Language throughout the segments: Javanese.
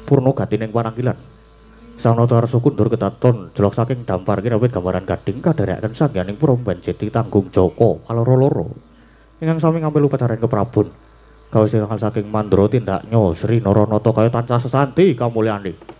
purna gatining pananggilan. Sang Nata Arsa kundur ketaton jelok saking dampar kinawit gambaran gading kadherekaken sangyaning Pramban Jeti tanggung Jaka kaloro-loro. Ingkang sami ngambil upacara keprabun. Gawe silangan saking Mandra tindaknya Sri Naranata kaya tansah sesanti kamulyane.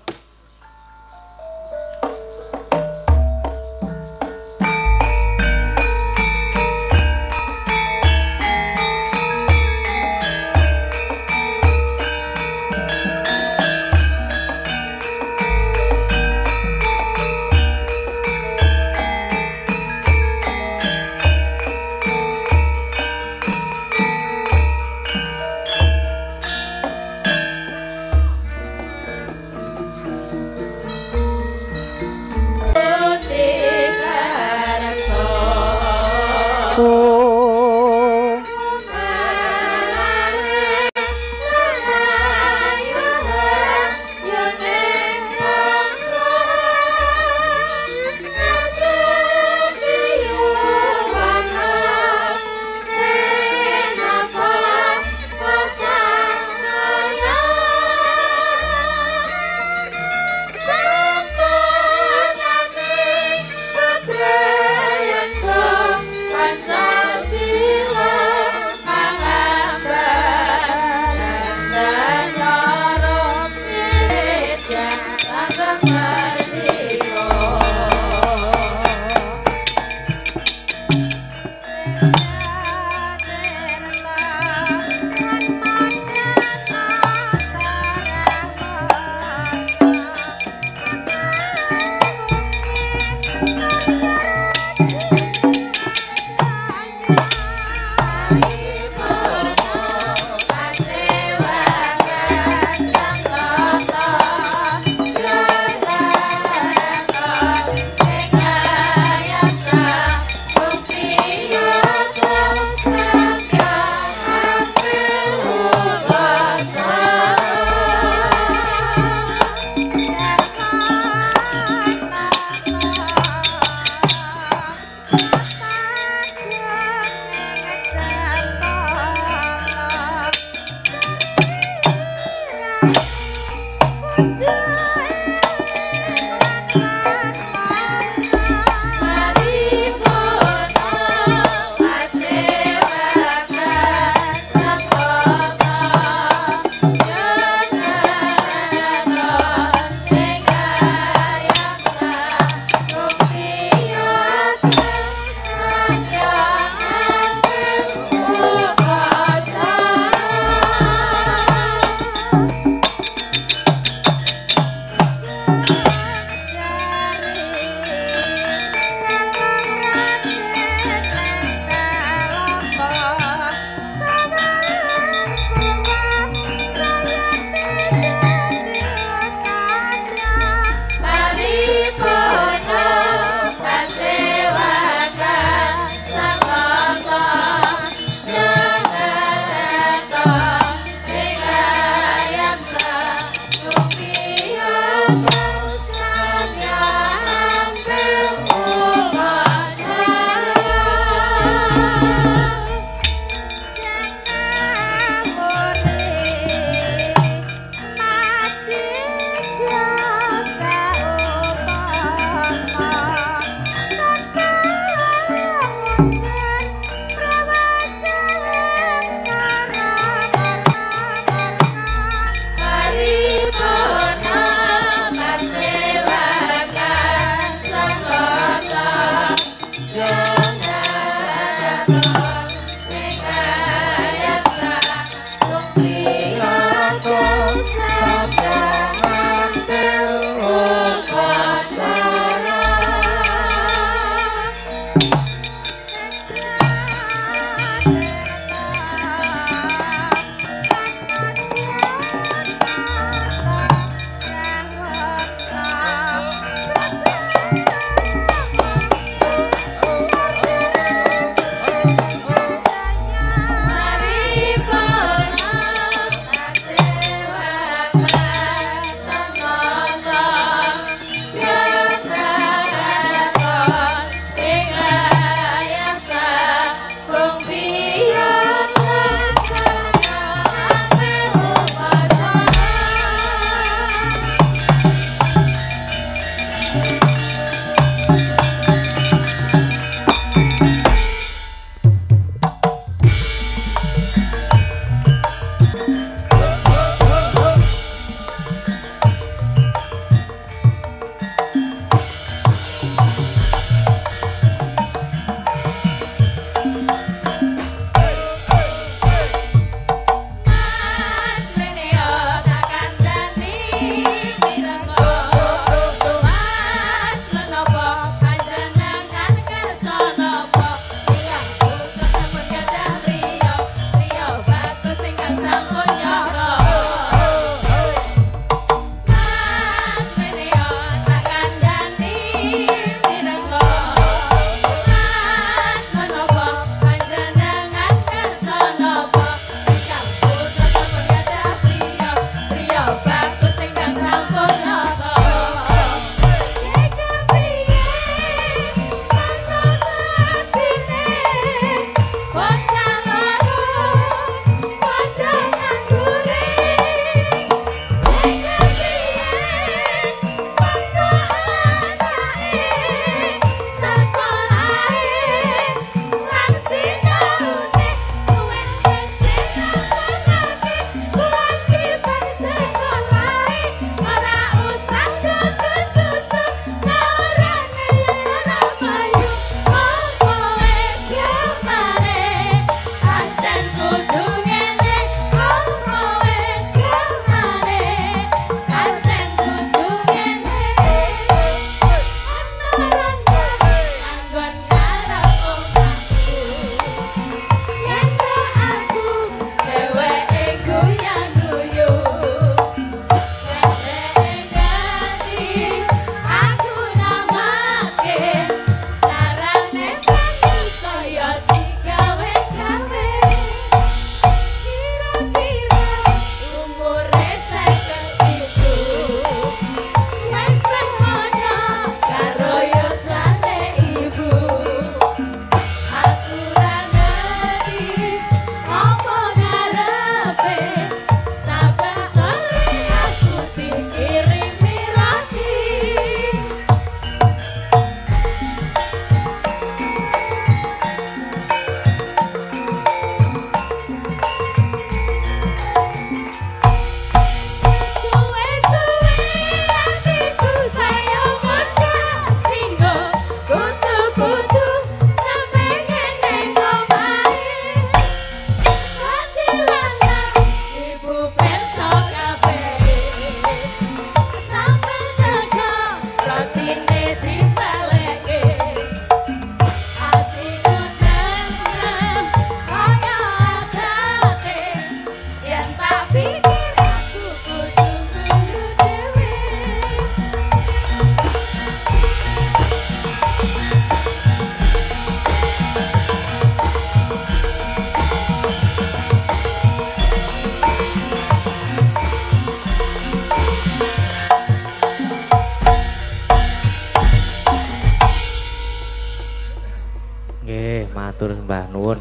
Nggih, matur sembah nuwun.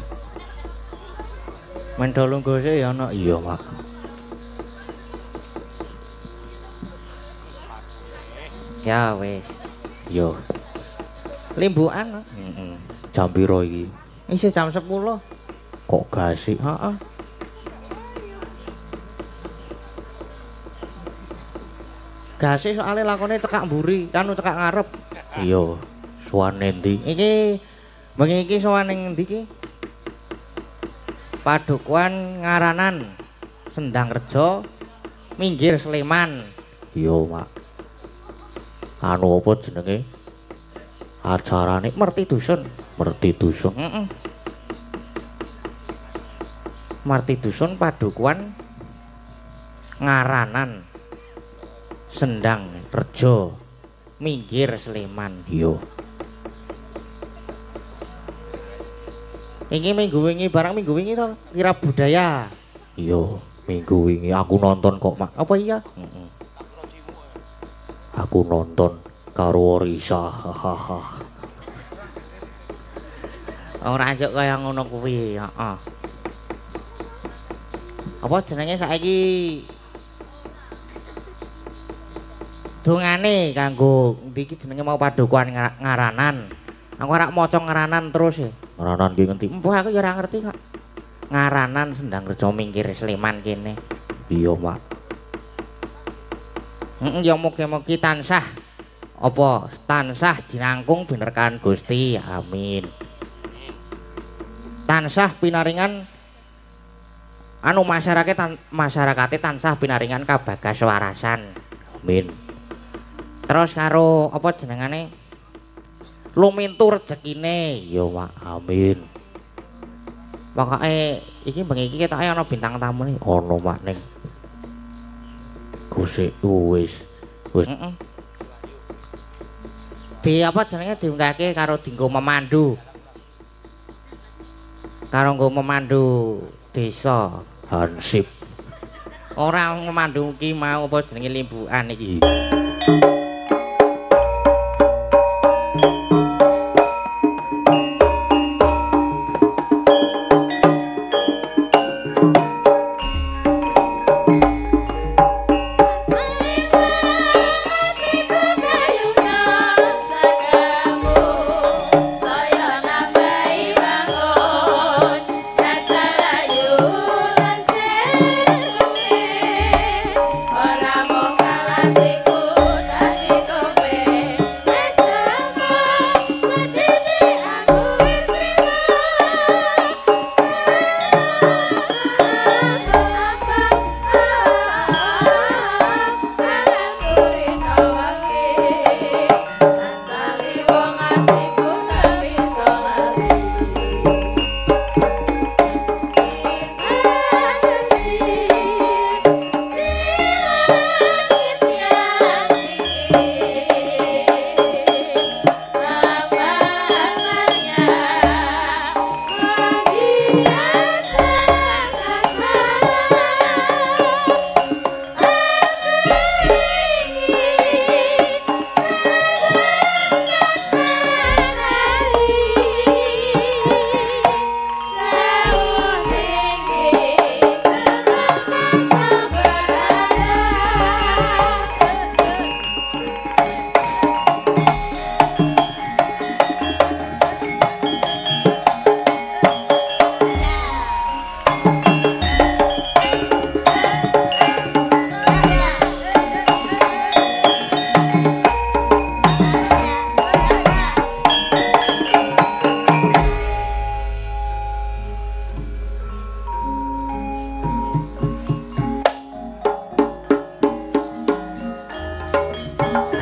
Mendho lunggose ya ana. Iya, Mak. Ya wis. Iya. Limbukan. Heeh. Jam piro iki? Isih jam 10. Kok gasik? Heeh. Gasik soalnya lakone cekak mburi, kanu cekak ngarep. Iya. Sowan endi? Iki bengi iki sowan ning ndi iki? Padukuhan Ngaranan, Sendang Rejo, Minggir Sleman. Iya, Mak. Anu apa jenenge? Acarane Merti Dusun. Merti Dusun. Heeh. Merti Dusun Padukuhan Ngaranan, Sendang Rejo, Minggir Sleman. Iya. Iki minggu wingi barang minggu wingi to kira budaya. Iya, minggu wingi aku nonton kok, Mak. Apa iya? Heeh. Aku nonton karo Risa. Hahaha. Ora anjuk kaya ngono kuwi, heeh. Apa jenenge saiki dongane kanggo ndi iki jenenge mau padukuhan Ngaranan. Aku ora maca Ngaranan terus ya. Ngaranan ki ngendi? Empuh aku ya ora ngerti kok. Ngaranan Sendang Rejo Minggir Sleman kene. Iya, Mak. Heeh, ya mugi-mugi tansah apa tansah jinangkung binerkan Gusti. Amin. Tansah pinaringan anu masyarakate tansah pinaringan kabagas warasan. Amin. Terus karo apa jenengane? Lumintu rezekine. Iya, Mak. Amin. Pokoke iki bengi iki ketoke ana bintang tamu nih. Ono, Mak, ning Gusik wis. Heeh. Di apa jenenge diunggahke karo dinggo memandu. Karo nggo memandu desa Hansip. ora memandu ki mau apa jenenge limbukan iki.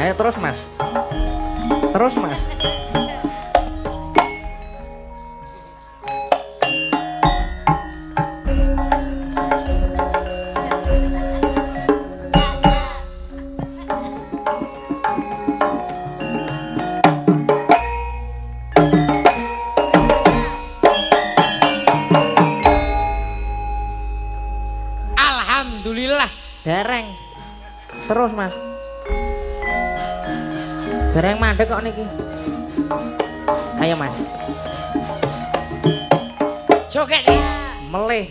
Ayo terus Mas. Terus Mas. Alhamdulillah dereng. Terus Mas. Dereng mandek kok niki. Ayo Mas. Joget. Melih.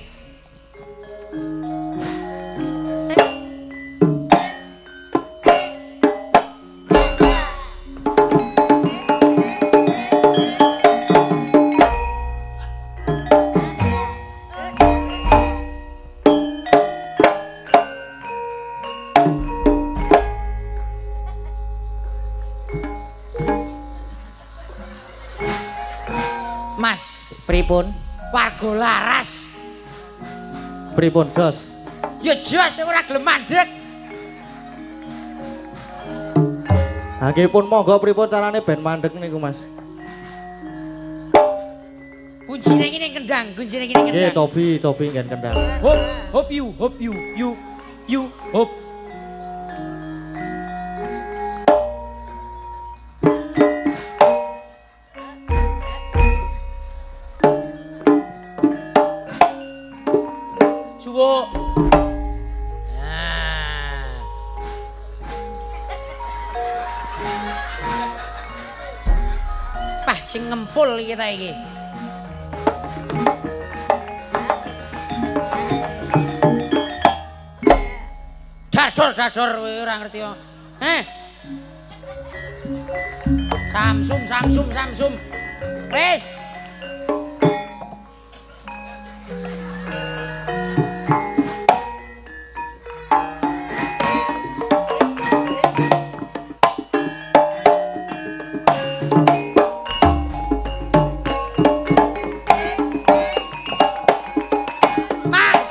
Mas, Pripun? warga laras. Pripun, Jos? Ya jos ora gelem mandeg. Nggih pun monggo pripun carane ben mandeg niku, Mas? Kuncine iki ning kendang, kuncine iki ning Nggih, kendang. cobi nggen kendang. Hop you, hop. Suwo. Nah. Pah sing ngempul kita iki. Dador kowe ora ngerti kok. Samsum. Wis. Mas.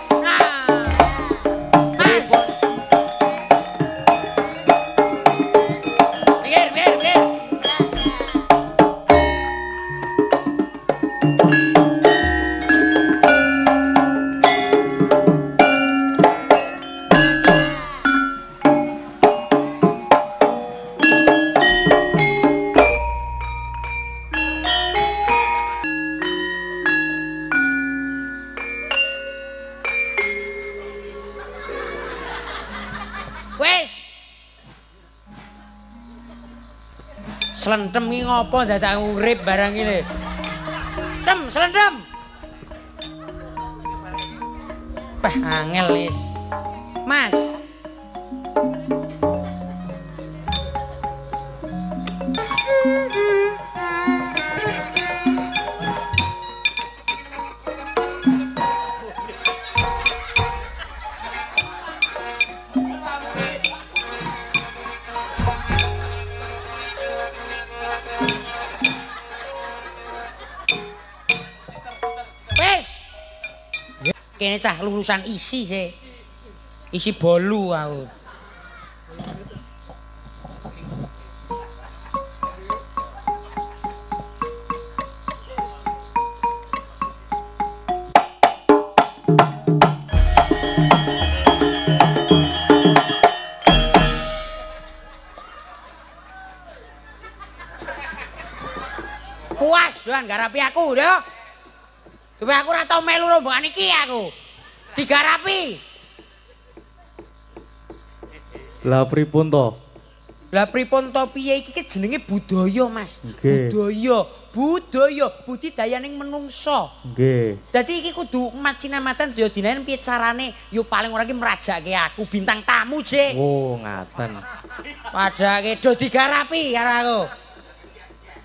Mas. Biar. Wis. Slendem iki ngopo dadak urip barang iki lho. Slendem. Bah angel wis. Mas. Wis. Kene cah lulusan isi sih. Isi bolu aku. Puas doan garapi aku, yo. Tapi aku ora tau melu rombongan iki aku. Digarapi. Lah pripun to? Lah pripun to piye iki ki jenenge budaya, Mas. Nggih. Budaya, budidayaning menungso. Nggih. Dadi iki kudu emat sinamatan daya dinaen piye carane yo paling ora ki merajake aku bintang tamu, Jek. Oh, ngaten. Padake do digarapi karo aku.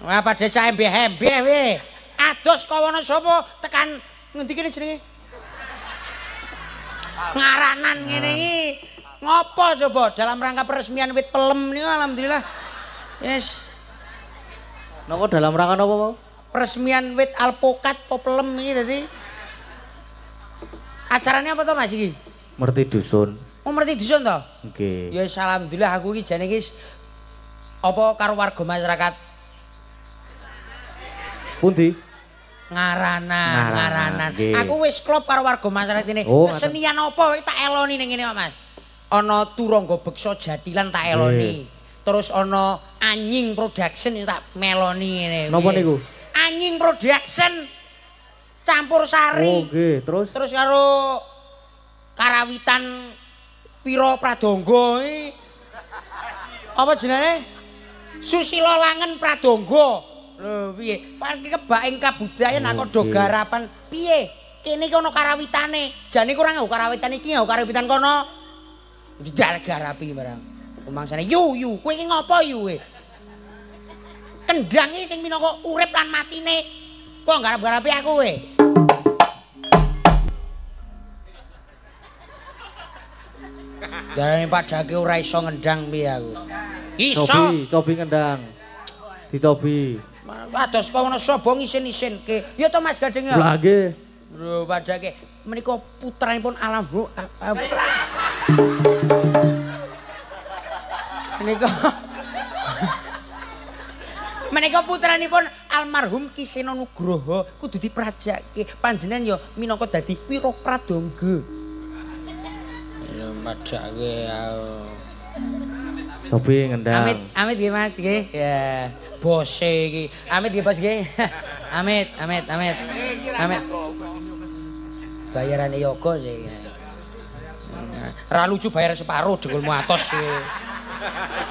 Wah, padha cah embeh-embeh we. Ados kawana sapa tekan ngendi kene jenenge? Ngaranan ngene iki. Ngopo coba dalam rangka peresmian wit pelem niku alhamdulillah. Yes. Napa dalam rangka napa, Pak? Peresmian wit alpokat po pelem iki dadi. Acarane apa to Mas iki? Merti dusun. Oh, merti dusun to? Nggih. Ya alhamdulillah aku iki jane iki apa karo warga masyarakat Pundi? ngaranan. Nggih. Aku wis klop karo warga masyarakat ini. Oh, Kesenian apa tak eloni ning ngene kok, Mas. Ana Turangga Beksa Jatilan tak eloni. Terus ana Anying Production tak meloni ngene. Napa niku? Anying Production campur sari. Oh, nggih. Terus karo karawitan Pira Pradangga iki. Apa jenenge? Susila Langen Pradangga. Lho piye? Iki kebak ing kabudayan aku do garapan. Piye? Kene iki ana karawitane. Jane kurang nggo karawitan iki nggo karawitan kono. Didal garapi barang. Kumangsane yu kowe iki ngopo yu kowe? Kendang iki sing minangka urip lan matine. Kok garap-garapi aku kowe? Darane Pak Jake ora iso ngendang piye aku. Iso. Cobi ngendang. Dicobi. Ados kok ana sapa ngisin-isinke. Ya to Mas Gading ya. Lah nggih. Lho Pak Jake menika putranipun Alambu. Menika putranipun almarhum Ki Sena Nugroho kudu diprajake. Panjenengan ya minangka dadi Wira Pradangga. Ya majake Cobi ngendang. Amit nggih Mas nggih. Ya, bose iki. Amit nggih Bos nggih. Amit. Bayarane yoga sih. Ra lucu bayar separo jengkulmu atos.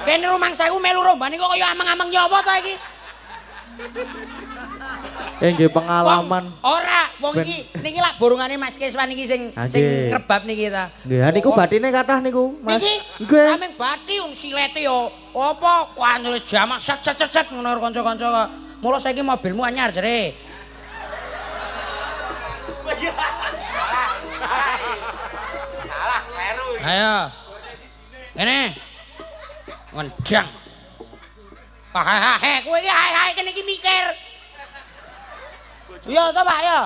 Kene rumangsaku melu rombane kok kaya ameng-ameng nyawa to iki. Nggih pengalaman. Ora, wong iki niki lak borongane Mas Keswan iki sing rebab niki ta. Nggih, niku bathine kathah niku, Mas. Nggih. Ameng bathi wong silete yo apa kuwi jamak set ngono kanca-kanca kok. Mula saiki mobilmu anyar jere. Salah kleru. Ayo. Kene. Ngendang. Hahaha, kowe iki hae kene iki mikir. Yo to Pak yo.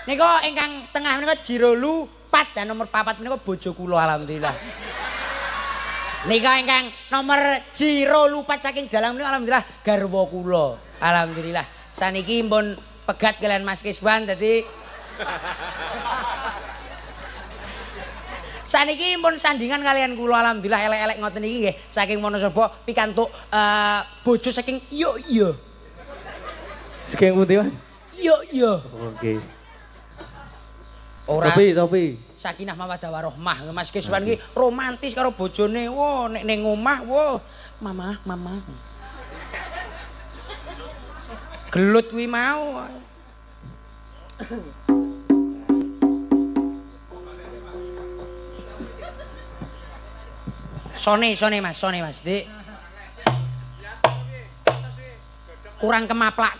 Nika ingkang tengah menika Jirolu 4 dan nomor 4 menika bojo kula alhamdulillah. Nika ingkang nomor Jirolu 4 saking dalang menika alhamdulillah garwa kula. Alhamdulillah. Saniki pun pegat kalian Mas Kiswan dadi saniki pun sandingan kalian kula alhamdulillah elek-elek ngoten iki nggih saking Wonosobo pikantuk bojo saking yo. Saking pundi Mas? Yo. Oke. Ora Cobi. Sakinah mawaddah warahmah Mas Kiswan iki romantis karo bojone. Wo nek ning omah wo mama. Gelut kuwi mau. Sone Mas, Dik. Kurang kemaplak.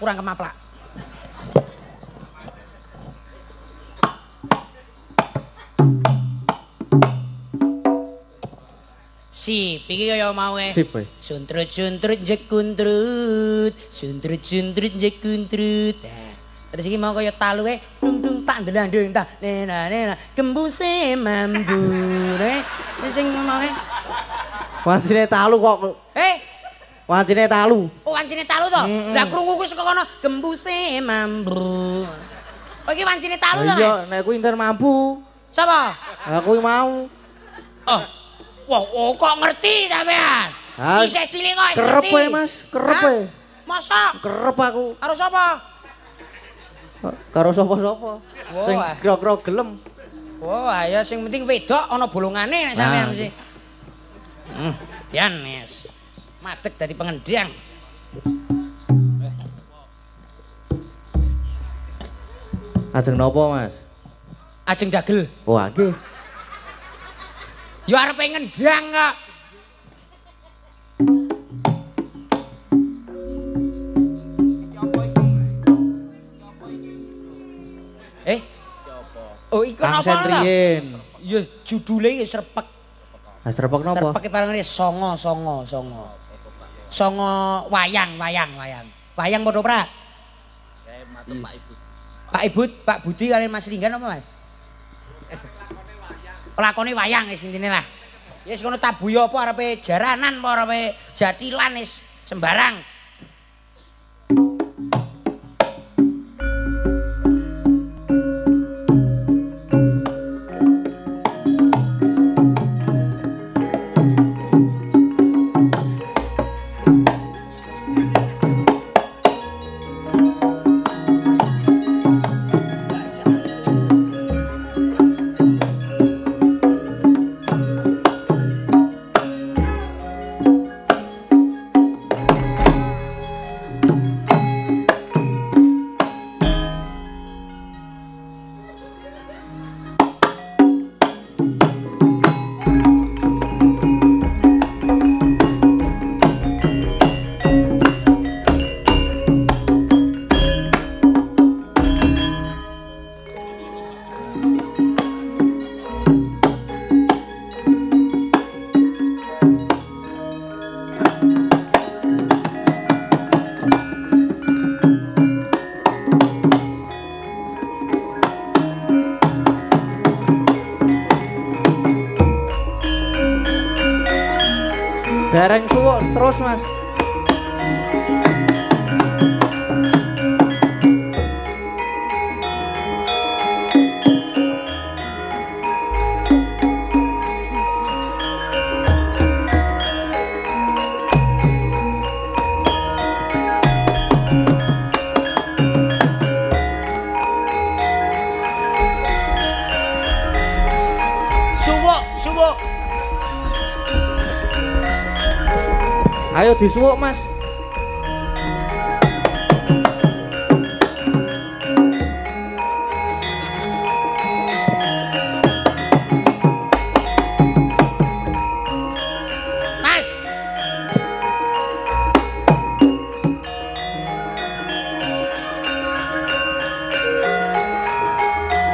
Sip, iki kaya mau Sip, Boy. Suntrut jekuntrut. Nah, terus iki mau kaya taluke dung tak ndelandung tak. Nena kembuse mambu. Sing mau Wancine talu kok. Wancine talu. Oh, wancine talu to? Lah krunguku saka kono gembuse mambu. Oh, iki wancine talu to, Mas? Iya, nek kuwi inter mampu. Sapa? Aku mau. Oh. Wah, kok ngerti sampean? Isih cilik kok wis kerep ngerti. Kerep Mas, kerep. Masa? Kerep aku. Karo sapa? Karo sapa-sapa. Sing kira-kira gelem. Wah, ya sing penting wedok ana bolongane nek sampean mesti. Dian wis. Madeg dadi pengendang. Ajeng napa, Mas? Ajeng dagel. Wah, nggih. Yo arepe ngendang kok. Oh, iku napa to? Ya judule wis srepek. Srepek napa? Srepeke parengane songo. Songo wayang. Wayang padha pra? Pak Ibut, Pak Budi kalian Mas Linggan apa Mas? Lakone wayang wis intine lah. Ya wis kono tabuya apa arepe jaranan apa arepe jatilan wis sembarang. Dereng suwuk terus, Mas. Suwuk. Ayo disuwuk, Mas. Mas.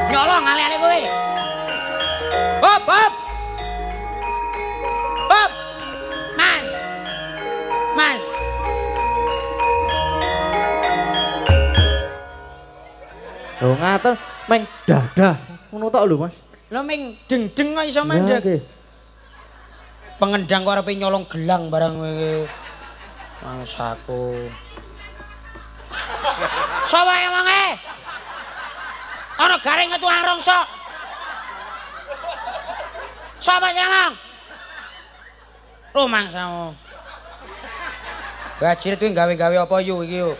Nyolong ale-ale kowe. Hop. Mas. Lho ngaten meng dadah. Ngono tok lho, Mas. Lho ming deng-deng kok iso Ya, mandek. nggih. Pengendang kok arepe nyolong gelang barang kowe. Mangsaku. Sapa yang mange? Ana garing ketuang rongso. Sapa sing ngomong? Rumangsamu. Gajiret kuwi gawe-gawe apa yu iki yo?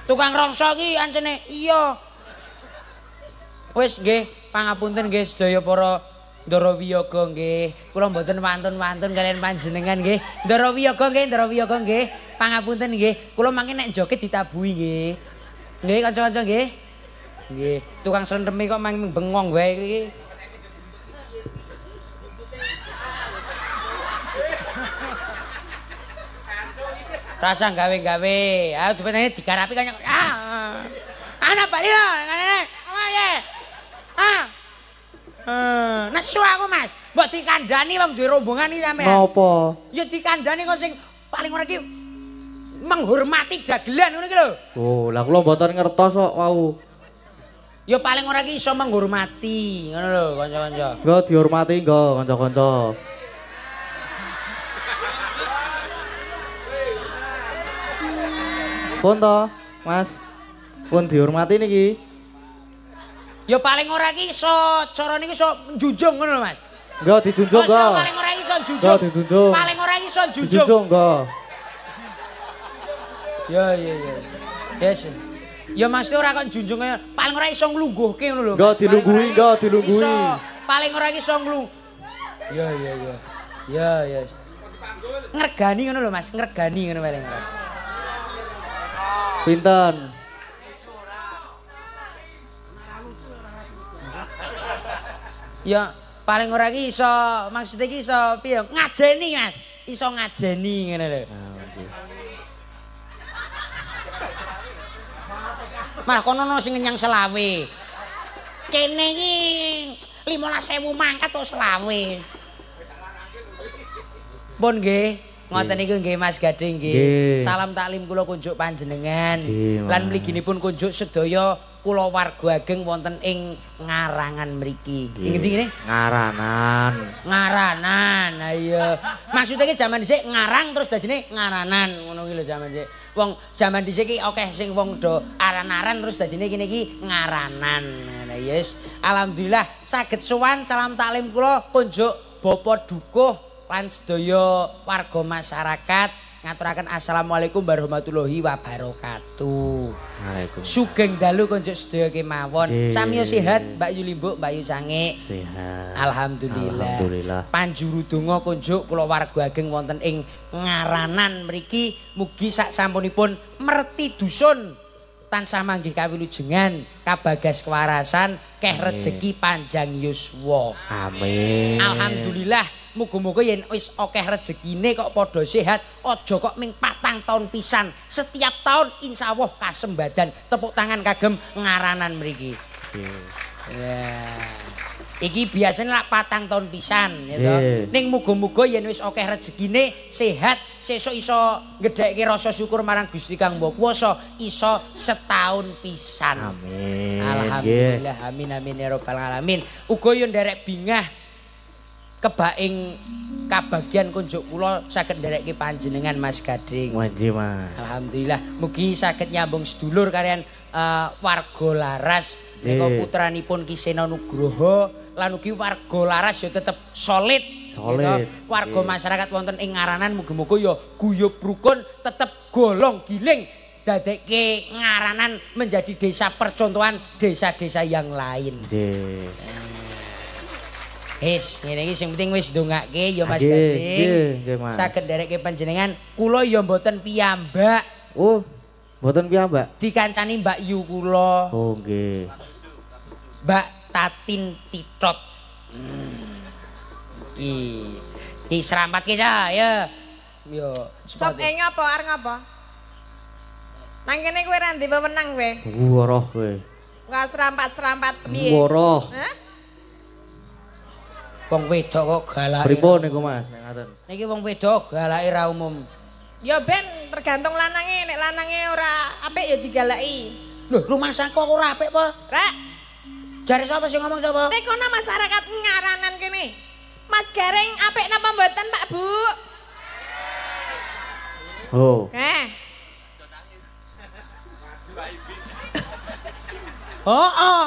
Tukang rongso iki ancene iya. Wis nggih, pangapunten nggih sedaya para Ndara Wiyaga nggih. Kula mboten wantun-wantun kalian panjenengan nggih. Ndara Wiyaga nggih. Pangapunten nggih. Kula mangke nek joget ditabuhi nggih. Nggih kanca-kanca nggih. Nggih, tukang slendeme kok mang bengong wae iki. Rasa gawe-gawe. Ayo dipetene digarapi kaya. Ana bali lho, ngene. Oh ye. Nesu aku, Mas. Mbok dikandani wong duwe rombongan iki sampean. Napa? Ya dikandani kok sing paling ora iki menghormati dagelan ngono iki lho. Oh, lah kula mboten ngertos kok wau. Ya paling ora iki iso menghormati, ngono lho kanca-kanca. Nggo dihormati nggo kanca-kanca. Pun to, Mas. Pun dihormati niki. Ya paling ora iki iso carane iki iso njunjung ngono lho, Mas. Nggo dijunjung nggo. Paling ora iso njunjung. Nggo dijunjung. Paling ora iso njunjung. Dijunjung nggo. Ya. Yes. Ya Mas ora kok njunjunge paling ora iso nglungguhke ngono lho. Nggo dilungguhi, nggo dilungguhi. Iso paling ora iso Ya. Ya. Ngergani ngono lho Mas, ngergani ngono paling ora. Pinten? Ya paling ora iki iso maksud iki iso piye? Ngajeni Mas. Iso ngajeni ngene lho. Malah kono ono sing ngenyang selawe. Kene iki 15.000 mangkat kok selawe. Pun nggih. Ngoten niku nggih Mas Gading nggih. Salam taklim kula kunjuk panjenengan. Lan mliginipun kunjuk sedaya kula warga ageng wonten ing Ngarangan mriki. Ing ngendi ngene? Ngaranan. Ha iya. Maksude iki jaman dhisik ngarang terus dadine ngaranan ngono ki lho jaman dhisik. Wong jaman dhisik iki akeh sing wong do aran-aran terus dadine kene iki ngaranan. Nah yes. Alhamdulillah saged sowan salam taklim kula kunjuk Bapak Dukuh lan sedaya warga masyarakat ngaturaken assalamualaikum warahmatullahi wabarakatuh. Waalaikumsalam. Sugeng dalu konjuk sedaya kemawon. Sami sehat Mbak Yuli Mbok, Mbak Yu Cangik. Sehat. Alhamdulillah. Panjuru donga konjuk kula warga ageng wonten ing Ngaranan mriki mugi sak sampunipun merti dusun tansah manggih kawilujengan, kabagas kewarasan, keh rejeki panjang yuswa. Amin. Alhamdulillah, muga-muga yen wis akeh rezekine kok padha sehat, aja kok ming 4 tahun pisan. Setiap tahun insyaallah kasembadan. Tepuk tangan kagem Ngaranan mriki. Ya. Iki biasanya lak 4 tahun pisan gitu. Ning muga-muga yen wis akeh rezekine sehat, sesuk iso gedhekke rasa syukur marang Gusti Kang Mbok Kuwasa iso setahun pisan. Amin. Alhamdulillah amin ya rabbal alamin. Uga yo nderek bingah kebaing kabagian kunjuk kula saged nderekke panjenengan Mas Gading. Wanji Mas. Alhamdulillah mugi saged nyambung sedulur kalian warga laras nika putranipun Ki Sena Nugroho lan ugi warga laras ya tetep solid. Solid. Warga masyarakat wonten ing Ngaranan muga-muga ya guyub rukun tetep golong giling dadekke Ngaranan menjadi desa percontohan desa-desa yang lain. Nggih. Wis ngene iki sing penting wis ndongake ya Mas Nggih, Gading. nggih, Mas. Saged nderekke panjenengan kula ya mboten piyambak. Oh, mboten piyambak. Dikancani Mbak Yu kula. Oh, nggih. Mbak Tatin Titot. Ki serampat ki cah ya. Yo, Sob ngapa arep ngapa? Nang kene kowe ra ndek wewenang kowe. Woroh kowe. Enggak serampat-serampat piye? Woroh. Hah? wong wedok kok galake. Pripun niku Mas nek ngaten? Niki wong wedok galake ra umum. Ya ben tergantung lanange, nek lanange ora apik ya digalaki. Lho, rumah sangko ora apik apa? Rek, Jare sapa sing ngomong sapa? nek kono masyarakat Ngaranan kene. Mas Gareng apik napa mboten, Pak Bu? Oh. Oh.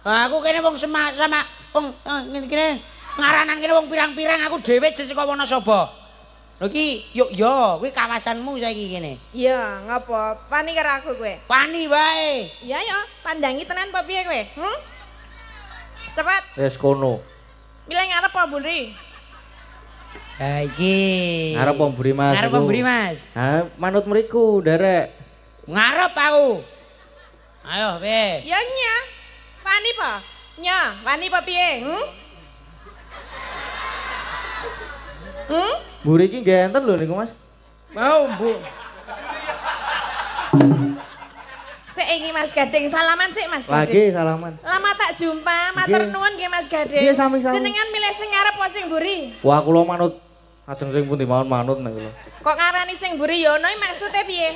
Aku kene wong sama wong kene Ngaranan kene wong pirang-pirang aku dhewe saka Wonosobo. Lho iki yuk yo kuwi kawasanmu saiki kene. Iya, ngapa? Pani karo aku kowe. Pani wae. Iya ya, tandangi tenan apa piye kowe? Cepet, Wis kono. milih ngarep apa mburi? Ha iki. Ngarep pemburi Mas. Ngarep niku. pemburi Mas. Ha, manut mriku nderek. Ngarep aku. Ayo, piye? Ya nya. Wani apa? Nya, wani apa piye? Mburi iki nggih enten lho niku Mas. Mau, Bu. Sik iki Mas Gading, salaman sik Mas Gading. Lagi salaman. Lama tak jumpa, matur Nggih. nuwun nggih Mas Gading. Nggih, sami-sami. Jenengan milih sing ngarep apa sing mburi? Wah, kula manut ajeng sing pundi mawon manut nek kula. Kok ngarani sing mburi Yono iki maksude piye?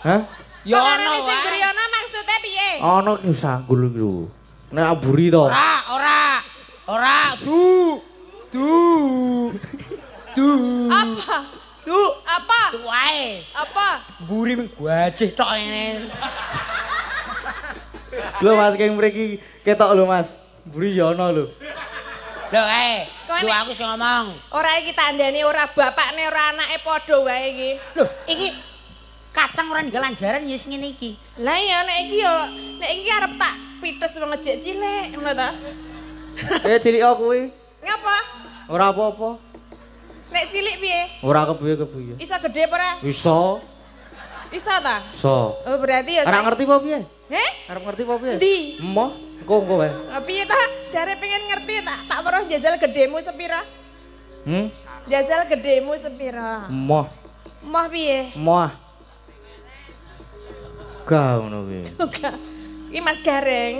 Hah? Ya Kok ono ngarani sing wae. mburi Yono maksude piye? Ono ki sanggul iki lho. Nek aburi to. Ora. Du. Apa? Apa? Du wae. Apa? Mburi ming gajih tok ngene. Lho Mas keng mriki ketok lho Mas. Mburi ya ono lho. Lho Kok du nek- aku sing ngomong. Ora iki tandane ora bapakne ora anake padha wae iki. Lho, iki kacang ora ninggal anjaran ya sing ngene iki. Lah ya nek iki arep tak pites wong ejek cilik ngono ta. Cilik kuwi. Ngapa? Ora apa-apa. Nek cilik piye? Ora kepiye-kepiye. Iso gede apa ora? Iso. Iso ta? Iso. Oh berarti ya Ora ngerti apa piye? Heh? Arep ngerti apa piye? Ndi? Emoh, engko wae. Piye ta? Jare pengen ngerti tak weruh jajal gedemu sepira? Jajal gedemu sepira? Emoh, Moh piye? emoh. Gak ngono kuwi. Enggak. Iki Mas Gareng.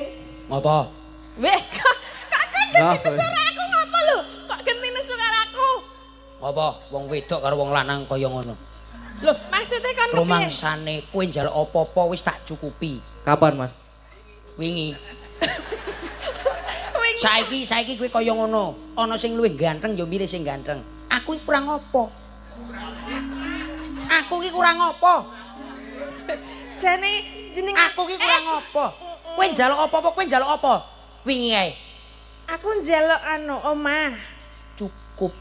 Apa? Weh, kok genti Lah, nesu karo aku ngapa lho? Kok genti nesu karo aku? Apa? Wong wedok karo wong lanang kaya ngono. Lho, maksudnya kon kepiye? Rumangsane kowe njaluk apa-apa wis tak cukupi. Kapan Mas? Wingi. Wingi. Saiki kowe kaya ngono. Ana sing luwih ganteng ya milih sing ganteng. Aku iki kurang apa? Aku iki kurang apa? Jane jeneng Aku iki kurang apa? Kowe njaluk apa-apa, kowe njaluk apa? Wingi ae. Aku njaluk omah. Cukup.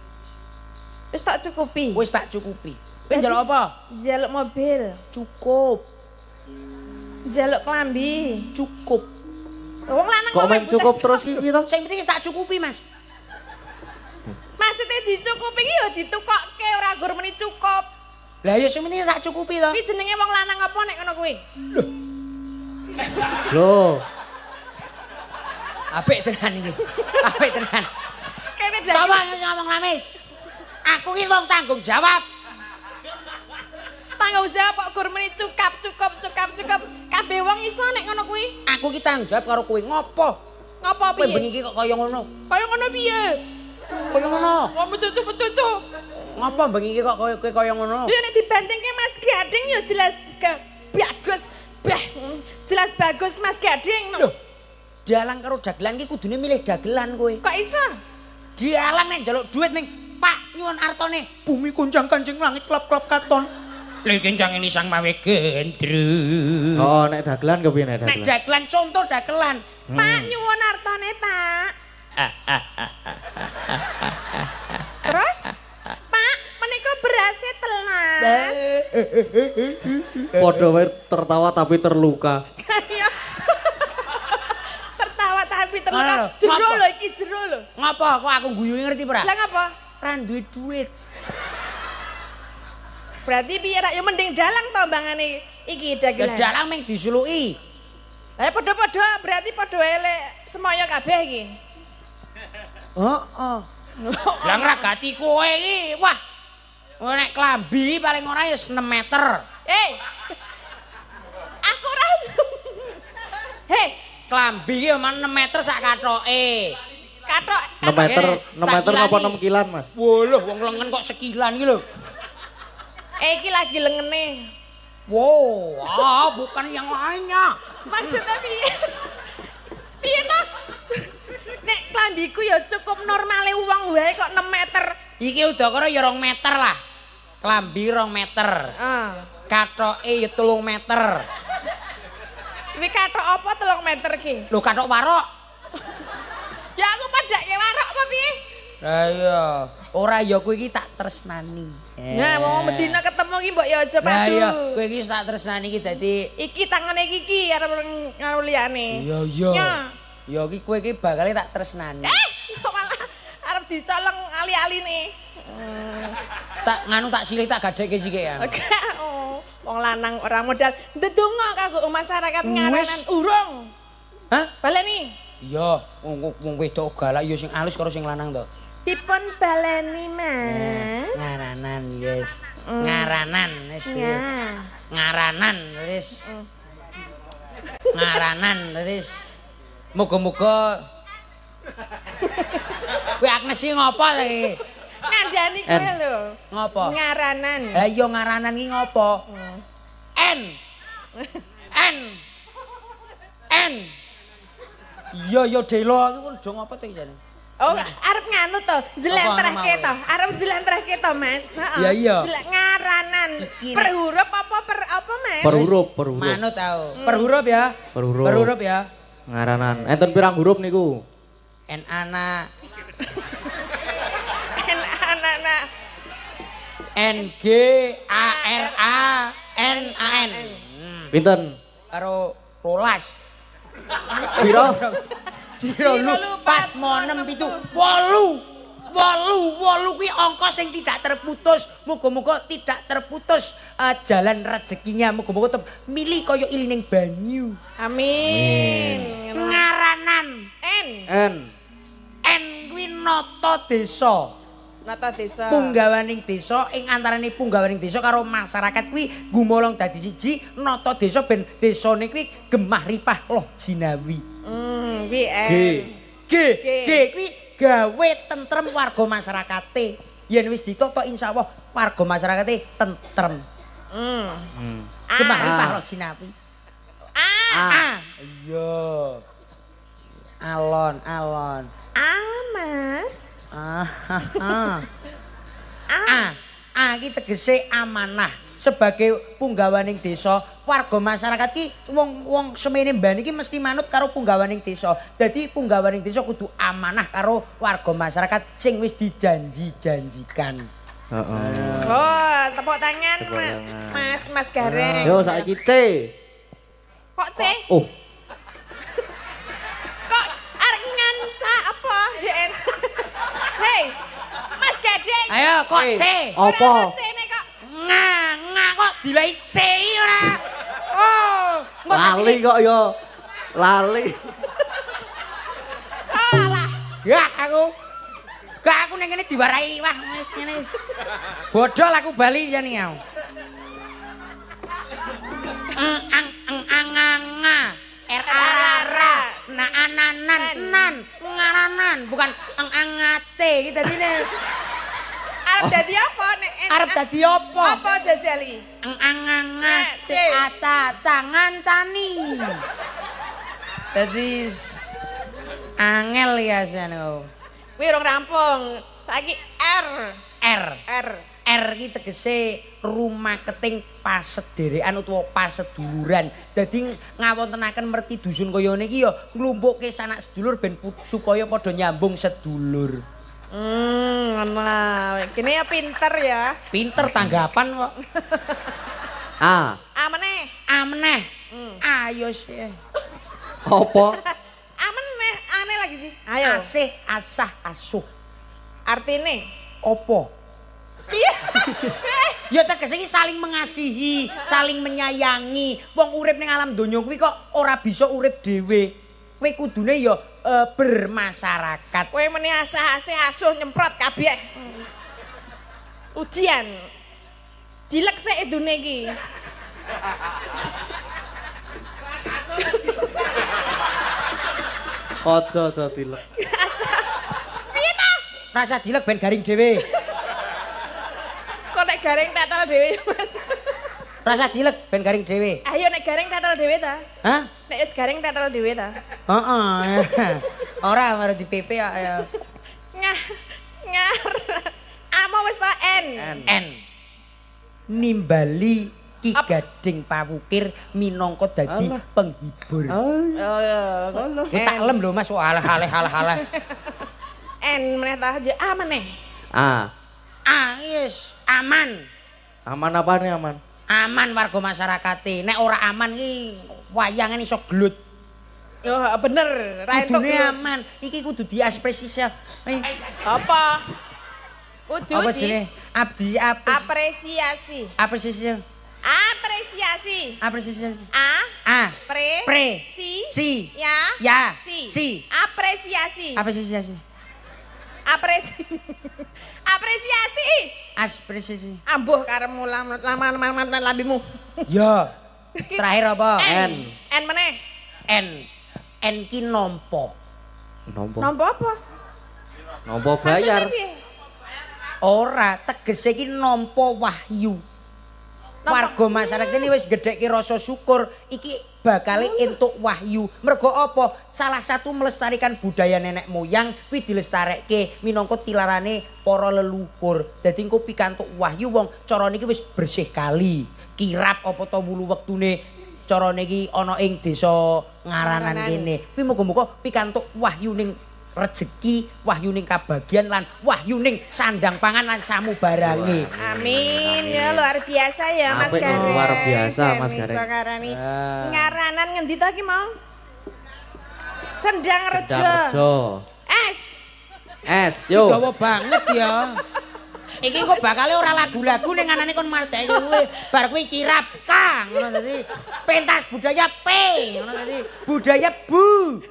Wis tak cukupi. Wis tak cukupi. Kowe njaluk apa? Njaluk mobil, Cukup. njaluk klambi. Cukup. Wong lanang Kok main main cukup butas terus iki to? Sing penting wis tak cukupi, Mas. Maksudnya dicukupi iki ya ditukokke ora gur meni cukup. Lah ya sing penting tak cukupi to. Iki jenenge wong lanang apa nek ngono kuwi? Lho, Apik tenan iki. Apik tenan. Kene Sapa sing ngomong lamis? Aku iki wong tanggung jawab. tanggung jawab kok gur meni cukup. Kabeh wong iso nek ngono kuwi. Aku iki tanggung jawab karo kowe. Ngopo? Ngopo Kowe bengi piye? iki kok kaya ngono? Kaya ngono piye? Kaya ngono. Wong mecucu. Ngopo bengi iki kok kowe kaya ngono? Ya nek dibandingke Mas Gading ya jelas bagus. Jelas bagus Mas Gading. Loh, dalang karo dagelan iki kudune milih dagelan kowe. Kok iso? Dialang nek njaluk duit ming Pak nyuwun artone bumi kunjang kanjeng langit klap-klap katon. Lha kencang ini sang mawe gendru. Oh, nek dagelan kepiye nek dagelan? Nek dagelan contoh dagelan. Pak nyuwun artone, Pak. Terus Pak, menika berasnya telas. Padha wae tertawa tapi terluka. Kayak tertawa tapi terluka. Ngono lho, Jero ngapa? lho iki jero lho. Ngapa kok aku guyune ngerti ora? Lah ngapa? Ra duwe duit. Berarti piye rak ya mending dalang to mbangane iki Ya dagelan. dalang ming disuluki. Lah padha-padha berarti padha elek semoyo kabeh iki. Heeh. Lah ngragati kowe iki. Wah. Nek klambi paling ora ya 6 meter. Aku ora. Hei, Klambi ki omah 6 meter sak kathoke. katok 6 meter, Ini, 6 tak meter kilani. apa 6 kilan, Mas? Woloh wong lengen kok sekilan iki lho. iki lagi lengene. Wow, bukan yang lainnya. Maksudnya piye? Piye to? Nek klambiku ya cukup normale wong wae kok 6 meter. Iki udakara ya 2 meter lah. Klambi 2 meter. Heeh. Kathoke ya 3 meter. Kuwi katok apa 3 meter ki? Lho kathok warok. Ya aku padake warok apa piye? Lah iya, ora ya kowe iki tak tresnani. Nah, wong Medina ketemu ki mbok ya aja Lah padu. iya, kowe iki tak tresnani iki dadi Iki tangane iki karo liyane. iya iya. Ya. Ya iki kowe iki bakal tak tresnani. Kok malah arep dicolong ali-aline. Tak nganu tak silih tak gadekke sik ya. Oke, oh, wong lanang ora modal ndedonga kanggo masyarakat ngaranan urung. Hah? Baleni. Iya, wong wedok galak ya sing alus karo sing lanang to. Dipun baleni, Mas. Ngaranan, yes. Ngaranan, wis. Ya. Ngaranan, wis. Ngaranan, wis. Muga-muga kowe Agnes iki ngopo ta iki? Ngandani kowe lho. Ngopo? Ngaranan. Lah iya ngaranan iki ngopo? N. Iya Delo iku aja ngopo to jane. Oh, arep nganu to, jlentrehke Apa to. Arep jlentrehke to, Mas. Heeh. Iya, iya. Ngaranan. Iki, Per huruf apa per apa, Mas? Per huruf, per huruf. Manut tau. Per huruf ya. Per huruf. Per huruf ya. Ngaranan. Enten pirang huruf niku? N ana Anak-anak. N G A R A N A N. Pinten? Karo 12. Piro? Jiro lu 4 6 7 8 kuwi angka sing tidak terputus. Muga-muga tidak terputus jalan rezekinya. Muga-muga tetep milih kaya ilining banyu. Amin. Ngaranan N. N kuwi nata desa. Nata desa. Punggawaning desa ing antaraning punggawaning desa karo masyarakat kuwi gumolong dadi siji nata desa ben desane kuwi gemah ripah loh jinawi. Kuwi G. G kuwi gawe tentrem warga masyarakate. Yen wis ditata insyaallah warga masyarakate tentrem. Gemah ripah loh jinawi. A. Iya. Alon. Mas. Iki tegese amanah sebagai punggawaning desa, warga masyarakat ki wong semene mbane iki mesti manut karo punggawaning desa. Dadi punggawaning desa kudu amanah karo warga masyarakat sing wis dijanji-janjikan. Heeh. Oh, tepuk tangan, Mas Gareng. Yo saiki C. Kok C? Oh, Kok arek nganca apa, JN? Hei, Mas Gadeng. Ayo kok C. apa? Ora C nek kok. Ngah kok dilai C ora. Oh, Lali kok yo. Lali. Alah. Gak aku ning kene diwarai wah wis ngene wis. Bodol aku bali jane aku. Anganga R-A-R-A nan ngaranan bukan angace iki dadine Arep dadi apa nek? arep dadi apa Apa Jazali? angace ata tangan tani dadi angel ya sane Kuwi urung rampung. Saiki R. R. R. R iki tegese rumaketing pasederekan utawa paseduluran. Dadi ngawontenaken merti dusun kaya niki ya nglumpukke sanak sedulur ben supaya padha nyambung sedulur. Ngono lah. Kene ya pinter ya. Pinter tanggapan kok. A. Meneh. Ameneh. Ayo sih. Apa? Meneh, aneh lagi sih. Ayo. Asih, asah, asuh. Artine Opo? piye? Ya tegese iki saling mengasihi, saling menyayangi. Wong urip ning alam donya kuwi kok ora bisa urip dhewe. Kowe kudune ya bermasyarakat. Kowe meneh asah-asih asuh nyemprot kabeh. Ujian. Dilek sik edune iki. Aja dilek. Piye ta? Rasa dilek ben garing dhewe. Kok nek garing tatal dhewe, Mas. Rasa dilek ben garing dhewe. Ayo nek garing tatal dhewe ta? Hah? Nek wis garing tatal dhewe ta? Heeh. Ora baru di PP ya. Ngar. Amo wis ta N. N. Nimbali Ki Gading Pawukir minangka dadi penghibur. Oh ya. Ya tak lem lho Mas, halah. N meneh ta aja A meneh. A. Yes, aman. Aman apa nih aman? Aman warga masyarakate. Nek ora aman ki wayangan iso glut. Yo bener, ra entuk. Kudune aman. Iki kudu diespresisi. Apa? Kudu Apa jenenge? Abdi apresiasi. Apresiasi. Apresiasi. Apresiasi. A. Pre. Si. Ya. Si. Apresiasi. Apresiasi. Apresiasi. Apresiasi. Ambuh karemu laman lambimu. Ya. Terakhir apa? N. N meneh. N ki nompo. Nompo. Nompo apa? Nompo bayar. Maksudnya piye? Ora, tegese ki nampa wahyu. Warga masyarakat ini wis gedhekke rasa syukur iki bakal entuk wahyu. Mergo apa? Salah satu melestarikan budaya nenek moyang kuwi dilestarekke minangka tilarane para leluhur. Dadi engko pikantuk wahyu wong carane iki wis bersih kali. Kirap apa ta wulu wektune carane iki ana ing desa Ngaranan kene. Kuwi muga-muga pikantuk wahyu ning rejeki, wahyuning kabagian lan wahyuning sandang pangan lan samu barange. Amin. Ya luar biasa ya Mas Apik, Gareng. luar biasa, Mas Gareng. Iso ngarani. Ngaranan ngendi ta ki mau? Sendang Rejo. Rejo. S. S yo. Dawa banget ya. Iki kok bakale ora lagu-lagu ning anane kon marteke kuwi. Bar kuwi kirap Kang, ngono dadi pentas budaya P, ngono dadi budaya Bu.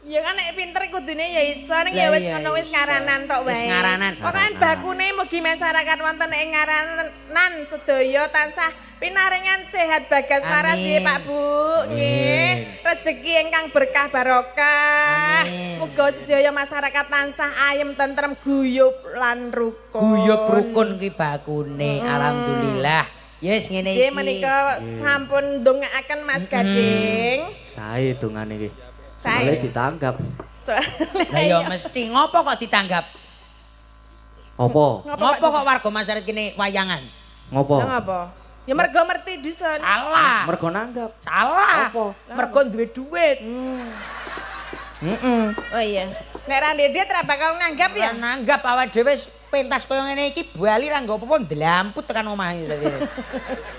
Ya kan nek pinter kudune ya iso ning ya wis ngono wis ngaranan tok wae. Wis ngaranan. Pokoke bakune mugi masyarakat wonten ing ngaranan sedaya tansah pinaringan sehat bagas waras nggih Pak Bu. Nggih. Rezeki ingkang berkah barokah. Muga sedaya masyarakat tansah ayem tentrem guyub lan rukun. Guyub rukun kuwi bakune. Alhamdulillah. Yes ngene iki. Nggih menika sampun ndongaaken Mas Gading. Sae dongane iki. Sae ditanggap. Lah ya mesti ngopo kok ditanggap? Apa? Ngopo kok warga masyarakat kene wayangan? Ngopo? Lah ngapa? Ya mergo merti dusun. Salah. Mergo nanggap. Salah. Apa? Mergo duwe duit. Oh iya. Nek ra ndedet ra bakal nanggap ya. Ya nanggap awake dhewe pentas kaya ngene iki bali ra nggo apa-apa ndlamput tekan omah iki tadi.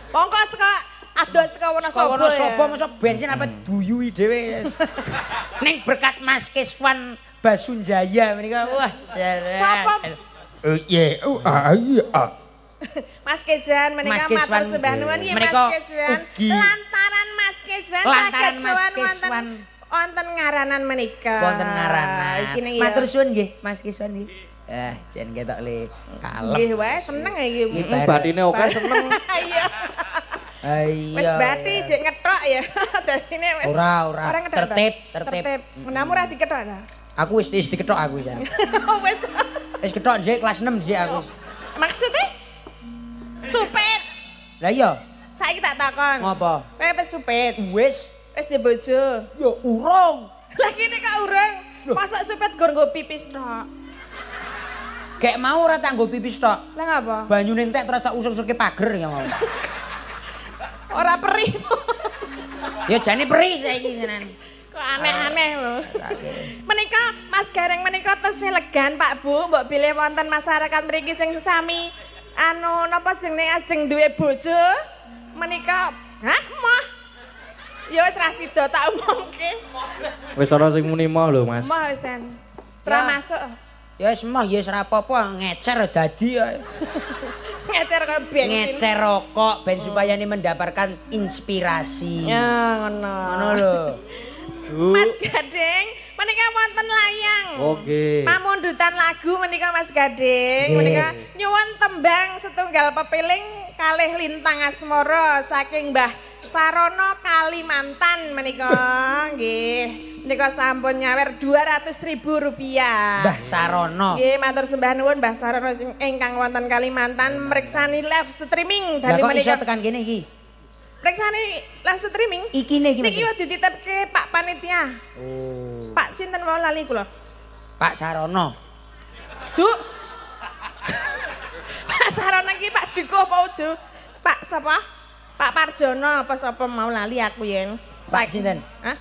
Mongko saka adol saka Wonosobo. Wonosobo mosok bensin apa duyui dhewe. Ning berkat Mas Kiswan Basunjaya menika wah. Sapa? Iya. Mas Kiswan menika matur sembah nuwun nggih Mas Kiswan. Lantaran Mas Kiswan saged sowan wonten ngaranan menika. Wonten ngaranan. Iki niki. Matur suwun nggih Mas Kiswan nggih. Jen ketok le kalem. Nggih wae seneng iki. Batine oke seneng. Iya. Iya. Wis bathi jek ngethok ya. Dadine wis Ora. Tertib. Menamu ora dikethok ta? Aku wis dikethok aku wis. Wis. Wis kethok njek kelas 6 njek aku. Maksudnya? Supet. Lah iya. Saiki tak takon. Ngopo? Kowe wis supet. Wis. Wis di bojo. Ya urung. Lah kene kok urung. Masa supet gur nggo pipis tok. Gek mau ora tak nggo pipis tok. Lah ngapa? Banyune entek terus tak usur-usurke pager ya mau. Ora perih. Ya jane perih saiki tenan. Kok aneh-aneh lho. Menika Mas Gareng menika tesih legan Pak Bu, mbok bilih wonten masyarakat mriki sing sami anu napa jenenge ajeng duwe bojo. Menika, hah, moh. Ya wis ra sida tak umumke. Wis ana sing muni moh lho, Mas. Moh wisan. Serah masuk. Ya wis mah ya wis ora apa-apa ngecer dadi ya. Ngecer ke bensin. Ngecer rokok ben supaya ini mendapatkan inspirasi. Ya ngono. Ngono lho. Mas Gading, menika wonten layang. Oke. Pamundutan lagu menika Mas Gading, menika nyuwun tembang setunggal pepiling kalih lintang asmara saking Mbah Sarono Kalimantan menika nggih. Menika sampun nyawer Rp200.000. Mbah Sarono. Nggih, matur sembah nuwun Mbah Sarono sing ingkang wonten Kalimantan mriksani live streaming Lah dari kok iso menika. tekan kene iki? Mriksani live streaming. Iki ne iki. Niki wis dititipke Pak Panitia. Oh. Pak sinten wae lali kula. Pak Sarono. Duk. Pak Sarono iki Pak Dukuh apa Udu? Pak sapa? Pak Parjono apa sapa mau lali aku yen. Pak sinten? Hah?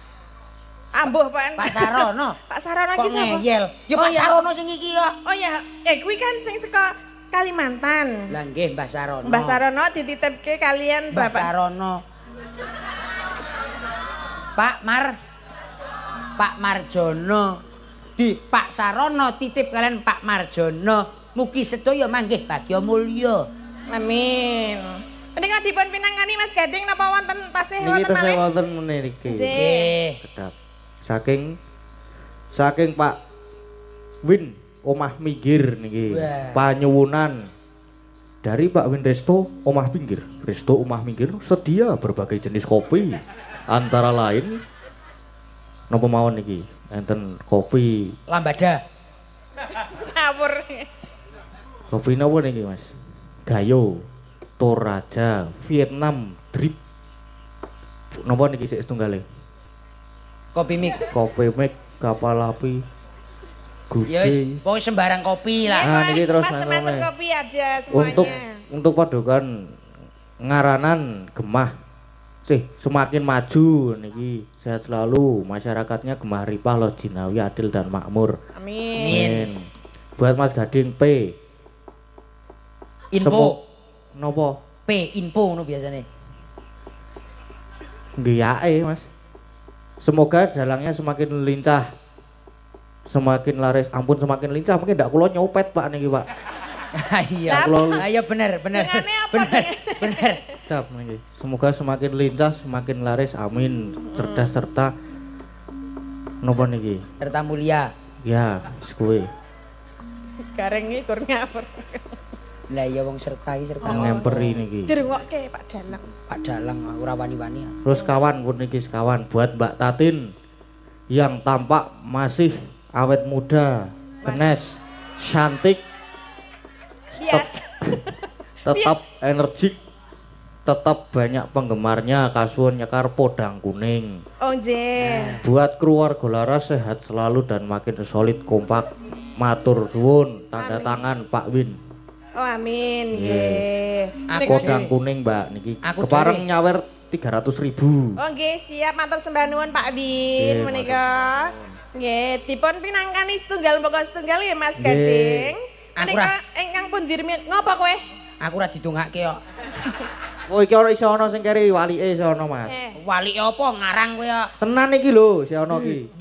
Ambuh Pak. Pak Sarono. Pak Sarono Kok iki sapa? ngeyel? Ya Oh, Pak iya. Sarono sing iki kok. Oh ya, kuwi kan sing saka Kalimantan. Lah nggih Mbah Sarono. Mbah Sarono dititipke kalian Mbah Bapak. Sarono. Pak Marjono. Di Pak Sarono titip kalian Pak Marjono. Mugi sedaya manggih bagya mulya. Amin. Menika dipun pinangani Mas Gading napa wonten tasih Niki wonten tesih malih? wonten meniki. Nggih. Kedap. Saking Pak Win omah minggir niki. Wah. Panyuwunan dari Pak Win Resto omah pinggir. Resto omah minggir sedia berbagai jenis kopi. Antara lain napa mawon niki? Enten kopi. Lambada. Ngawur. Kopi napa niki, Mas? Gayo, Toraja, Vietnam, Drip. Napa niki sik setunggale? Kopi mik. Kopi Mek, kapal api. Ya wis, Gude. pokoke sembarang kopi lah. Ah, niki terus macam-macam nang- kopi ada semuanya. Untuk padukan ngaranan gemah semakin maju niki sehat selalu masyarakatnya gemah ripah loh jinawi adil dan makmur. Amin. Amin. Buat Mas Gading P. Info. Nopo? P info ngono biasane. Nggih ae, Mas. Semoga dalangnya semakin lincah. Semakin laris, ampun semakin lincah, mungkin ndak kula nyopet Pak niki, Pak. Iya. Ayo bener. Dengannya apa Bener. Siap niki. Semoga semakin lincah, semakin laris, amin. Cerdas serta nopo niki? Serta mulia. Ya, wis kuwi. Gareng iki kur ngawur. Lah ya wong serta iki serta. Ngemperi niki. Dirungokke Pak Dalang. Pak Dalang aku ora wani-wani. Terus kawan pun niki sekawan buat Mbak Tatin yang tampak masih awet muda, kenes, cantik, Yes. tetap energik, tetap banyak penggemarnya, kasuun nyekar podang kuning. Oh nggih. Buat keluarga laras sehat selalu dan makin solid kompak. Matur suwun, tanda tangan Pak Win. Oh amin nggih. Aku Podang kuning Mbak niki. Aku Kepareng dhewe. nyawer 300.000. Oh nggih, siap matur sembah nuwun Pak Bin Nggih, menika. Nggih, dipun pinangkani setunggal monggo setunggal ya Mas Nggih. Gading. Aku Menika ra- ingkang pun dirmi ngopo kowe? Aku ora didongake kok. Oh iki ora iso ana sing keri walike iso ana Mas. Wali apa ngarang kowe kok. Tenan iki lho, si ana iki.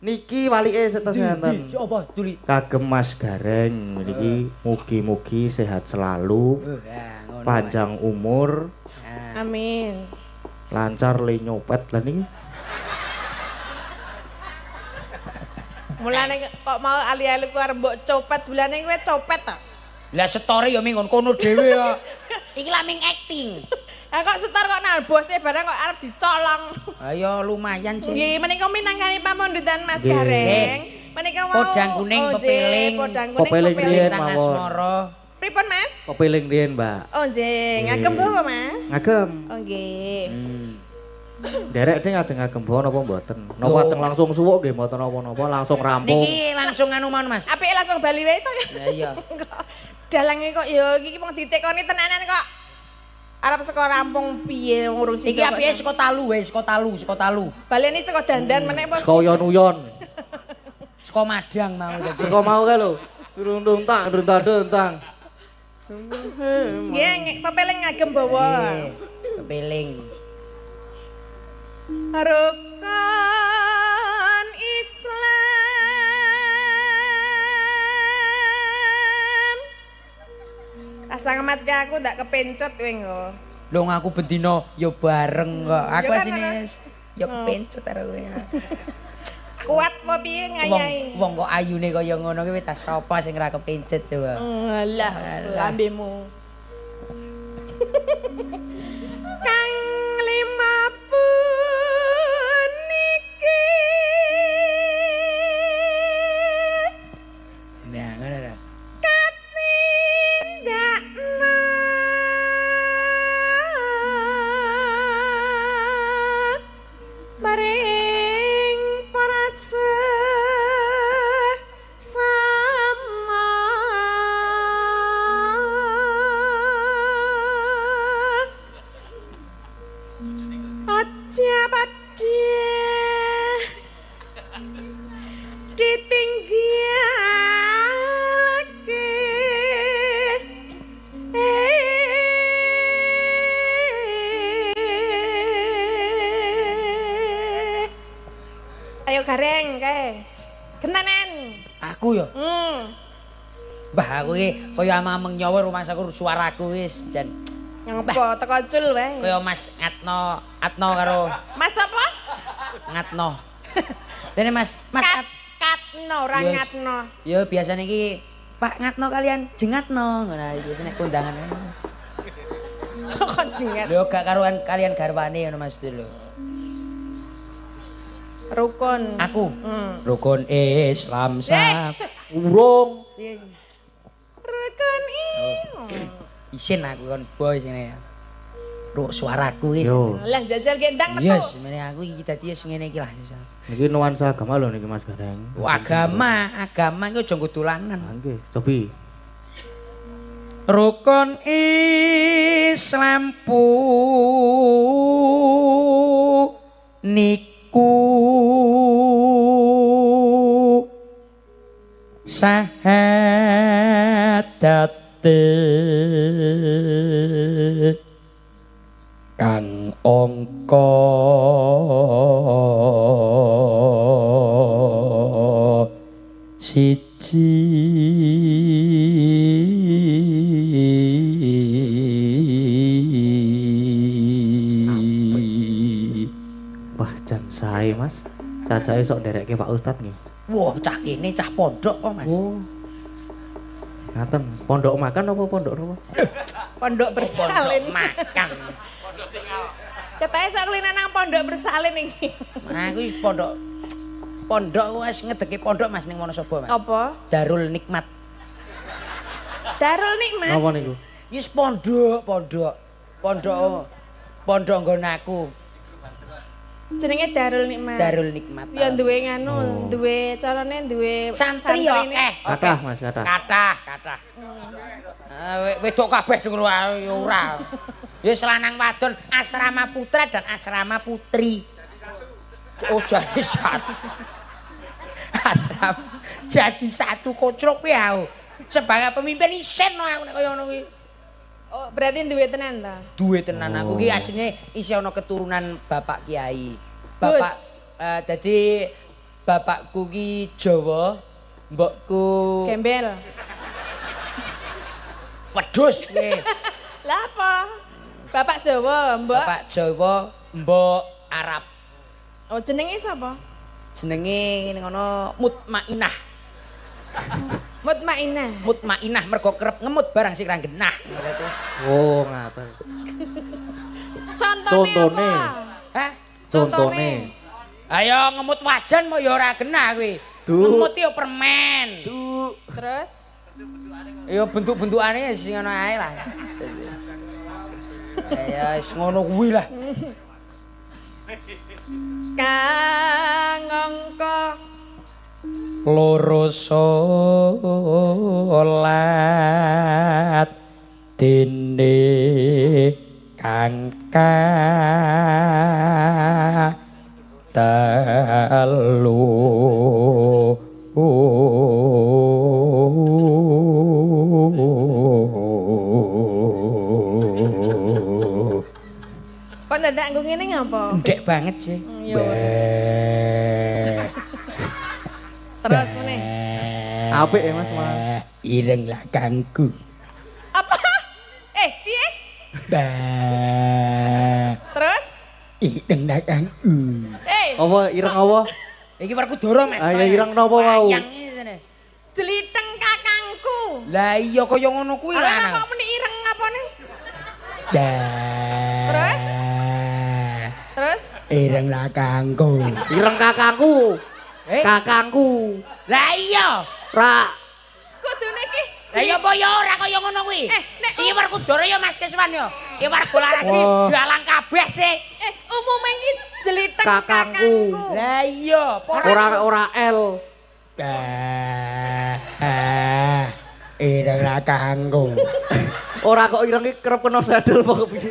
Niki walike setes enten. Apa Duli? Kagem Mas Gareng niki mugi-mugi sehat selalu, Ya ngono. panjang umur, Ah. Amin. lancar le nyopet lah niki. Mulane kok mau ali-ali ku arep mbok copet, bulane kowe copet to. Lah story ya ming kono dhewe kok. Iki lah ming acting. Lah kok setor kok nang bose barang kok arep dicolong. Ayo lumayan sih. Nggih, menika minangkani pamundutan Mas Nggih. Gareng. Menika mau Podang kuning, oh, nggih, pepeling. Podang kuning Pepeling pepeling. riyen. Lintang mawon. asmara. Pripun Mas? Kepiling riyen, Mbak. Oh nggih, ngagem apa Mas? Ngagem. Oh nggih. Derek ding ajeng ngagem bawa napa mboten? Napa ajeng langsung suwuk nggih mboten napa-napa langsung rampung. Niki langsung anu mon Mas. Apike langsung bali wae to. Ya iya. Dalange kok ya iki wong ditekoni tenanan kok. Arep saka rampung piye ngurusi. Iki apike saka talu wae, saka talu. Baleni saka dandan meneh apa? Saka uyon-uyon. Saka madang mau dadi. Saka mau kae lho. Durung tak dentang. Nggih, pepeling ngagem bawa. Kepiling. Rukun Islam. Asa ngemat ke aku ndak kepencut kowe nggo. Lho aku bendina ya bareng kok. Aku Ya kan, asine ya kepencut karo kowe. Kuat apa piye ngayahi? Wong kok ayune kaya ngono kuwi tas sapa sing ora kepencut coba. Alah, lambemu. Kang lima puniki. Nah, ngono lho. Katindakna maring para sesama aja padhe ditinggalake. Ayo gareng kae. Gentanen. Aku ya. Mbah aku iki kaya amang nyawa rumahku suaraku wis jan Yang apa teko cul wae. kaya Mas Atno karo Mas apa? Ngatno. Dene Mas Katno ora Yes. ngatno. Ya biasane iki Pak Ngatno kalian Jengatno ngono biasane kondangan. Soko jingat. Lho gak karuan kalian garwane ngono Mas lho. Rukun. Aku rukun Islam sah. Urung. Rukun Isin aku kon boy sini ya. Suaraku iki. Yo. Lah jajal gendang metu. Yes, mene aku iki dadi wis ngene iki lah. Niki nuansa agama lho niki Mas Gareng. Agama iki aja nggo dolanan. Nggih, cobi. Rukun Islam niku sahadate kang angka Wah, jan sae Mas. Cacahe sok nderekke Pak Ustad nggih. Wah, cah kene cah pondok kok, Mas. Oh. Ngaten, pondok makan apa pondok apa? Pondok bersalin. Makan. Katanya sok kelina nang pondok bersalin iki. Nah, aku wis pondok wis ngedeki pondok Mas ning Wonosobo, Mas. Apa? Darul Nikmat. Darul Nikmat. Napa niku? Wis pondok nggon aku. Jenenge Darul Nikmat. Darul Nikmat. Ya duwe nganu, duwe carane duwe Santri yo Kathah Mas, kathah. Kathah. Wedok kabeh ngono ya ora. Ya selanang wadon asrama putra dan asrama putri. Oh jadi satu. Asrama jadi satu kocrok kuwi aku. Sebagai pemimpin isen no aku nek kaya ngono kuwi. Oh, berarti duwe tenan ta? Duwe tenan aku ki asline isih ana keturunan bapak kiai. Bapak dadi bapakku ki Jawa, mbokku Gembel. wedhus kuwi. Lah apa? Bapak Jawa, Mbak. Bapak Jawa, mbok Arab. Oh, jenenge sapa? Jenenge ngono Mutmainah. Mutmainah mergo kerep ngemut barang sing ra genah. Oh, ngaten. Contone. Hah? Contone. Ayo ngemut wajan mau ya ora genah kuwi. Ngemut yo permen. Terus Ya bentuk-bentukane sing ngono ae lah. Ya wis ngono kuwi lah. Kang angka loro salat dene kangka telu kok dadak nggo ngene ngapa? ndek banget sih. Terus nih. Apik ya Mas malah. Ireng lakangku. Apa? Piye? Terus? Ireng lakangku. Apa ireng apa? Iki Werkudara Mas. Ah ya ireng napa mau? Yang ngene. Sliteng kakangku. Lah iya kaya ngono kuwi Lah lah. kok muni ireng apa nih? Terus? Terus? Ireng lakangku. Ireng kakangku. Kakangku. Lah iya. Ra. Kudune iki. Lah iya apa ya ora kaya ngono kuwi. Iki Werkudara ya Mas Keswan ya. Iki Warga Laras iki dalang kabeh sih. Umume iki sliteng Kakangku. Lah iya, Ora L. Ireng lakangku. Ora kok ireng iki kerep kena sadel apa kepiye?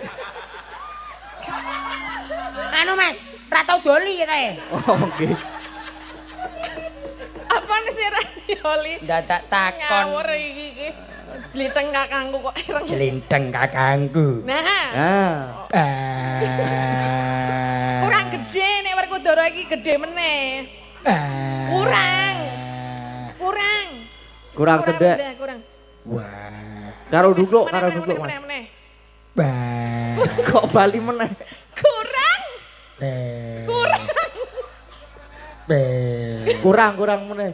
Anu Mas, ra tau doli kita ya. Oh nggih. Apa nih si rasioli? Dadak takon. Ngawur iki. Sliteng kakangku kok ireng. Jelinteng kakangku. Nah. Kurang gede nek Werkudara iki gede meneh. Kurang gede. Kurang. Wah. Karo duduk Mas. Meneh. Kok bali meneh? Kurang. Kurang meneh.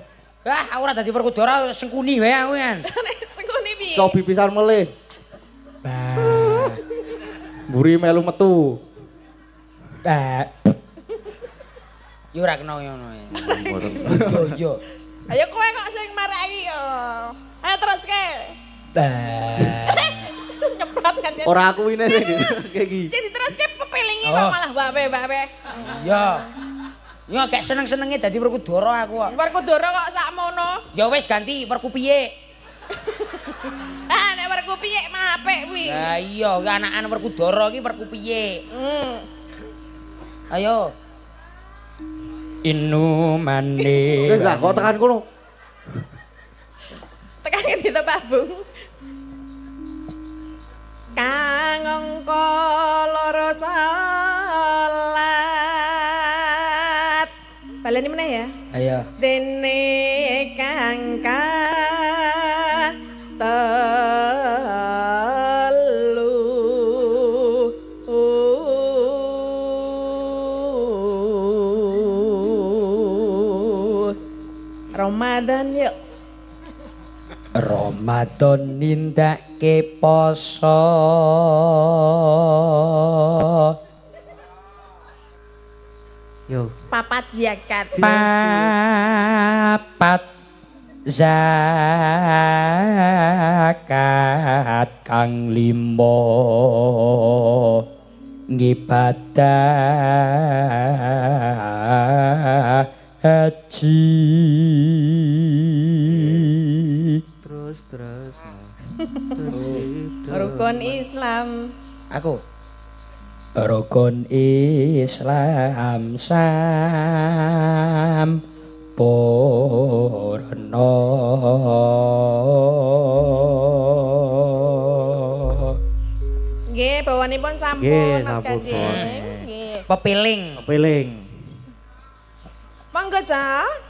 Wah, aku ora dadi Werkudara sengkuni wae aku kan. Sengkuni piye? Cobi pisan melih. Mburi melu metu. Yo ora kena ngono. Yo. Ayo kowe kok sing maraki yo. Ayo teruske. Nyemprot kan. Ora aku ini iki. Sing diteruske pepelingi kok malah bape. Iya. Ya gak seneng-senenge dadi Werkudara aku kok. Werkudara kok sakmono. Ya wis ganti Werku piye. Nek werku piye mah apik kuwi. Lah iya, anak-anak Werkudara iki werku piye. Ayo. Inu mane. Lah kok tekan kono. Tekan ngendi to Pak Bung? Kang angka loro salat. Baleni meneh ya. Ayo. Dene kangka telu Ramadan yuk. Ramadan nindake poso. Yo. Papat zakat. Papat zakat kang limo ngibadah haji. Terus. Rukun Islam. Aku rukun Islam sampurna. Nggih, bawanipun sampun Nggih, Mas sampun, Kadin. Bon. Nggih. Pepiling. Monggo, Cak.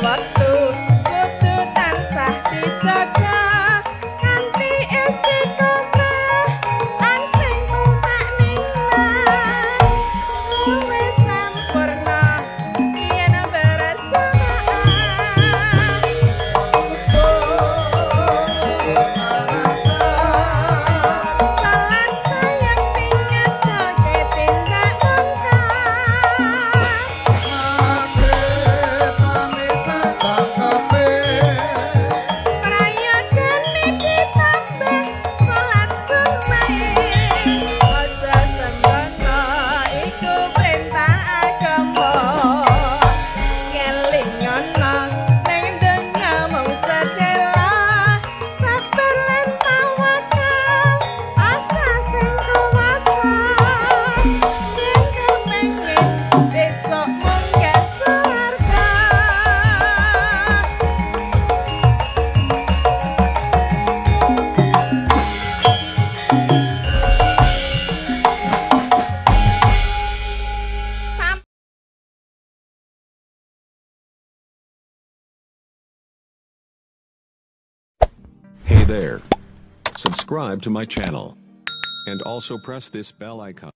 wektu kudu tansah dijaga kanthi istiqomah lan sing tumak ninggal luwih sampurna yen berjamaah salat sayang tinyatake tindak Prayogan iki tambah salat sunnahe aja sembrono iku perintah agama ngelingono ning donya mung sedela sabar lan tawakal asa sing kuwasa yen kepengin besok munggah swarga Hey there. Subscribe to my channel. And also press this bell icon.